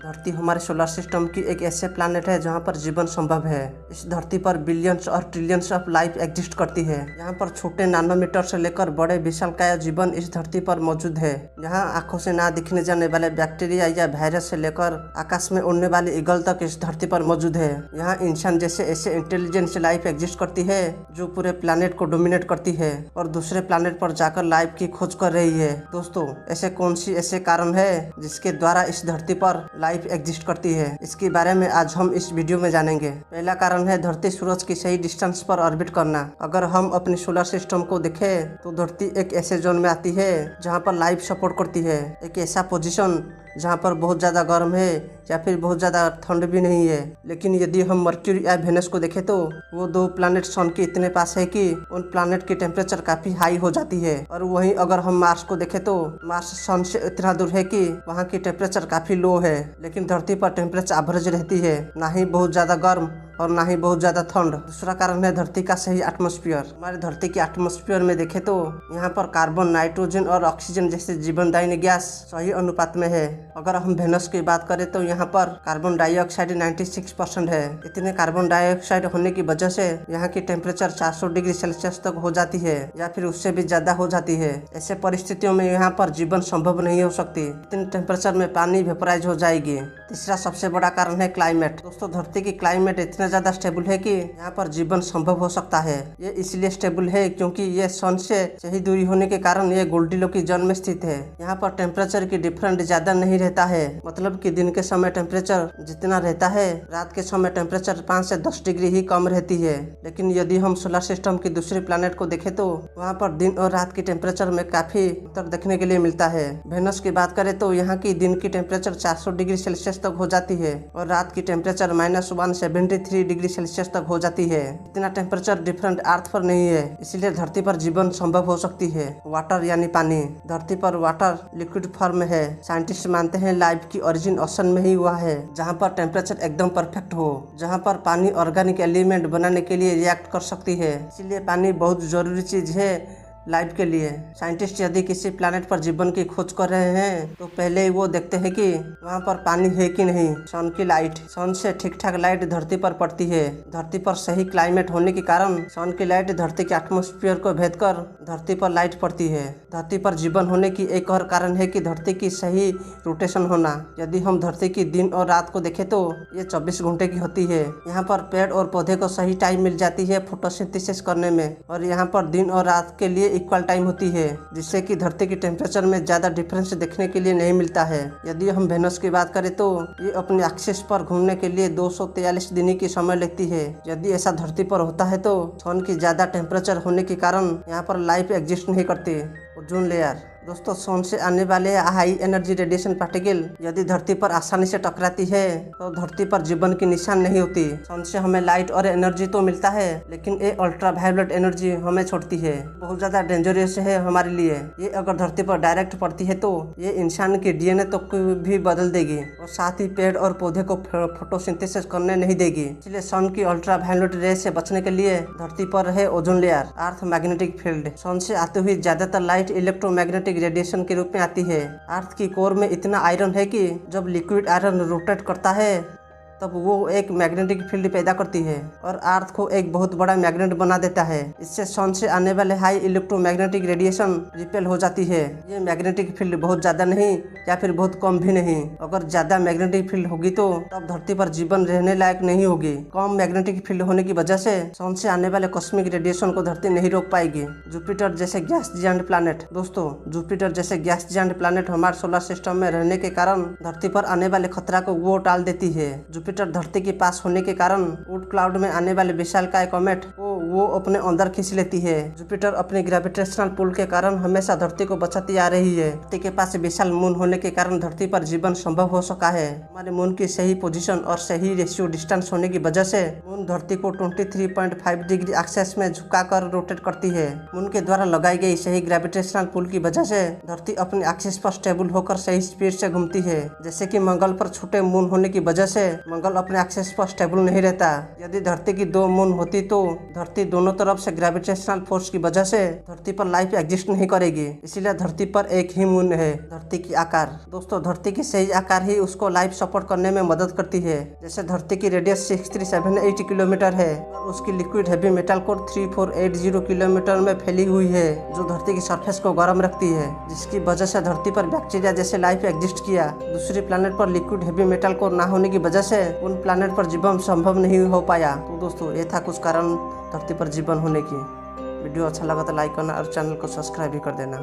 धरती हमारे solar system की एक ऐसे प्लैनेट है जहाँ पर जीवन संभव है। इस धरती पर बिलियंस और ट्रिलियंस ऑफ लाइफ एग्जिस्ट करती है। यहाँ पर छोटे नैनोमीटर से लेकर बड़े विशालकाय जीवन इस धरती पर मौजूद है। यहाँ आंखों से ना दिखने जाने वाले बैक्टीरिया या वायरस से लेकर आकाश में उड़ने वाली ईगल तक इस धरती पर मौजूद है। यहाँ इंसान जैसे ऐसे इंटेलिजेंट लाइफ एग्जिस्ट करती है जो पूरे प्लैनेट को डोमिनेट करती है और दूसरे प्लैनेट पर जाकर लाइफ की खोज कर रही है। दोस्तों, ऐसे कारण है जिसके द्वारा इस धरती पर लाइफ एग्जिस्ट करती है, इसके बारे में आज हम इस वीडियो में जानेंगे। पहला कारण है धरती सूरज की सही डिस्टेंस पर ऑर्बिट करना। अगर हम अपने सोलर सिस्टम को देखें तो धरती एक ऐसे जोन में आती है जहां पर लाइफ सपोर्ट करती है। एक ऐसा पोजीशन जहाँ पर बहुत ज़्यादा गर्म है या फिर बहुत ज़्यादा ठंड भी नहीं है। लेकिन यदि हम मर्क्यूरी या वेनस को देखें तो वो दो प्लैनेट सन के इतने पास है कि उन प्लैनेट की टेम्परेचर काफ़ी हाई हो जाती है। और वहीं अगर हम मार्स को देखें तो मार्स सन से इतना दूर है कि वहाँ की टेम्परेचर काफ़ी लो है, लेकिन धरती पर टेम्परेचर एवरेज रहती है, ना ही बहुत ज़्यादा गर्म और ना ही बहुत ज्यादा ठंड। दूसरा कारण है धरती का सही एटमॉस्फेयर। हमारे धरती के एटमॉस्फेयर में देखें तो यहाँ पर कार्बन, नाइट्रोजन और ऑक्सीजन जैसे जीवनदायिनी गैस सही अनुपात में है। अगर हम वेनस की बात करें तो यहाँ पर कार्बन डाइऑक्साइड 96% है। इतने कार्बन डाइऑक्साइड होने की वजह से यहाँ की टेम्परेचर 400 डिग्री सेल्सियस तक हो जाती है या फिर उससे भी ज्यादा हो जाती है। ऐसे परिस्थितियों में यहाँ पर जीवन संभव नहीं हो सकती। इतने टेम्परेचर में पानी वेपोराइज हो जाएगी। तीसरा सबसे बड़ा कारण है क्लाइमेट। दोस्तों, धरती की क्लाइमेट इतना ज्यादा स्टेबल है कि यहाँ पर जीवन संभव हो सकता है। ये इसलिए स्टेबल है क्योंकि ये सन से सही दूरी होने के कारण ये गोल्डीलोकी जोन में स्थित है। यहाँ पर टेम्परेचर की डिफरेंट ज्यादा नहीं रहता है। मतलब कि दिन के समय टेम्परेचर जितना रहता है, रात के समय टेम्परेचर 5 से 10 डिग्री ही कम रहती है। लेकिन यदि हम सोलर सिस्टम की दूसरी प्लैनेट को देखें तो वहाँ पर दिन और रात की टेम्परेचर में काफी अंतर देखने के लिए मिलता है। वेनस की बात करें तो यहाँ की दिन की टेम्परेचर 400 डिग्री सेल्सियस तक हो जाती है और रात की टेम्परेचर -173 डिग्री सेल्सियस तक हो जाती है। इतना टेम्परेचर डिफरेंट अर्थ पर नहीं है, इसलिए धरती पर जीवन संभव हो सकती है। वाटर यानी पानी। धरती पर वाटर लिक्विड फॉर्म में है। साइंटिस्ट मानते हैं लाइफ की ओरिजिन ओशन में ही हुआ है, जहाँ पर टेम्परेचर एकदम परफेक्ट हो, जहाँ पर पानी ऑर्गेनिक एलिमेंट बनाने के लिए रिएक्ट कर सकती है। इसीलिए पानी बहुत जरूरी चीज है लाइफ के लिए। साइंटिस्ट यदि किसी प्लैनेट पर जीवन की खोज कर रहे हैं तो पहले वो देखते हैं कि वहाँ पर पानी है कि नहीं। सन की लाइट। सन से ठीक ठाक लाइट धरती पर पड़ती है। धरती पर सही क्लाइमेट होने के कारण सन की लाइट धरती के एटमॉस्फेयर को भेद कर धरती पर लाइट पड़ती है। धरती पर जीवन होने की एक और कारण है कि धरती की सही रोटेशन होना। यदि हम धरती की दिन और रात को देखें तो ये 24 घंटे की होती है। यहाँ पर पेड़ और पौधे को सही टाइम मिल जाती है फोटोसिंथेसिस करने में, और यहाँ पर दिन और रात के लिए इक्वल टाइम होती है, जिससे कि धरती की टेम्परेचर में ज्यादा डिफरेंस देखने के लिए नहीं मिलता है। यदि हम वेनस की बात करें तो ये अपने एक्सिस पर घूमने के लिए 243 दिन की समय लेती है। यदि ऐसा धरती पर होता है तो सन की ज्यादा टेम्परेचर होने के कारण यहाँ पर लाइफ एग्जिस्ट नहीं करती। Ozone layer. दोस्तों, सन से आने वाले हाई एनर्जी रेडिएशन पार्टिकल यदि धरती पर आसानी से टकराती है तो धरती पर जीवन की निशान नहीं होती। सन से हमें लाइट और एनर्जी तो मिलता है, लेकिन ये अल्ट्रा वायलेट एनर्जी हमें छोड़ती है। बहुत ज्यादा डेंजरस है हमारे लिए। ये अगर धरती पर डायरेक्ट पड़ती है तो ये इंसान के डीएनए तो भी बदल देगी और साथ ही पेड़ और पौधे को फोटोसिंथेसिस करने नहीं देगी। इसलिए सन की अल्ट्रा वायलेट रे से बचने के लिए धरती पर है ozone layer, earth magnetic field. Sun से आती हुई ज्यादातर लाइट इलेक्ट्रोमैग्नेटिक रेडिएशन के रूप में आती है। अर्थ की कोर में इतना आयरन है कि जब लिक्विड आयरन रोटेट करता है तब वो एक मैग्नेटिक फील्ड पैदा करती है और अर्थ को एक बहुत बड़ा मैग्नेट बना देता है। इससे सन से आने वाले हाई इलेक्ट्रोमैग्नेटिक रेडिएशन रिपेल हो जाती है। ये मैग्नेटिक फील्ड बहुत ज्यादा नहीं या फिर बहुत कम भी नहीं। अगर ज्यादा मैग्नेटिक फील्ड होगी तो तब धरती पर जीवन रहने लायक नहीं होगी। कम मैग्नेटिक फील्ड होने की वजह से सन से आने वाले कॉस्मिक रेडिएशन को धरती नहीं रोक पाएगी। जुपिटर जैसे गैस जायंट प्लैनेट। दोस्तों, जुपिटर जैसे गैस जायंट प्लैनेट हमारे सोलर सिस्टम में रहने के कारण धरती पर आने वाले खतरा को वो टाल देती है। जुपिटर धरती के पास होने के कारण वुड क्लाउड में आने वाले विशालकाय कॉमेट को वो अपने अंदर खींच लेती है। जुपिटर अपने ग्रेविटेशनल पुल के कारण हमेशा धरती को बचाती आ रही है। धरती के पास विशाल मून होने के कारण धरती पर जीवन संभव हो सका है। हमारे मून की सही पोजीशन और सही रेशियो डिस्टेंस होने की वजह से मून धरती को 23.5 डिग्री एक्सेस में झुकाकर रोटेट करती है। मून के द्वारा लगाई गई सही ग्रेविटेशनल पुल की वजह से धरती अपने एक्सिस पर स्टेबल होकर सही स्पीड से घूमती है। जैसे कि मंगल पर छोटे मून होने की वजह से मंगल अपने एक्सेस पर स्टेबल नहीं रहता। यदि धरती की 2 मून होती तो धरती दोनों तरफ से ग्रेविटेशनल फोर्स की वजह से धरती पर लाइफ एग्जिस्ट नहीं करेगी। इसीलिए धरती पर एक ही मून है। धरती की आकार दोस्तों, धरती की सही आकार ही उसको लाइफ सपोर्ट करने में मदद करती है। जैसे धरती की रेडियस 6378 किलोमीटर है और उसकी liquid heavy metal core 3480 kilometre में फैली हुई है, जो धरती की सरफेस को गर्म रखती है, जिसकी वजह से धरती पर बैक्टीरिया जैसे लाइफ एग्जिस्ट किया। दूसरी प्लैनेट पर लिक्विड हैवी मेटल कोर ना होने की वजह से उन प्लैनेट पर जीवन संभव नहीं हो पाया। तो दोस्तों, ये था कुछ कारण धरती पर जीवन होने की। वीडियो अच्छा लगा तो लाइक करना और चैनल को सब्सक्राइब भी कर देना।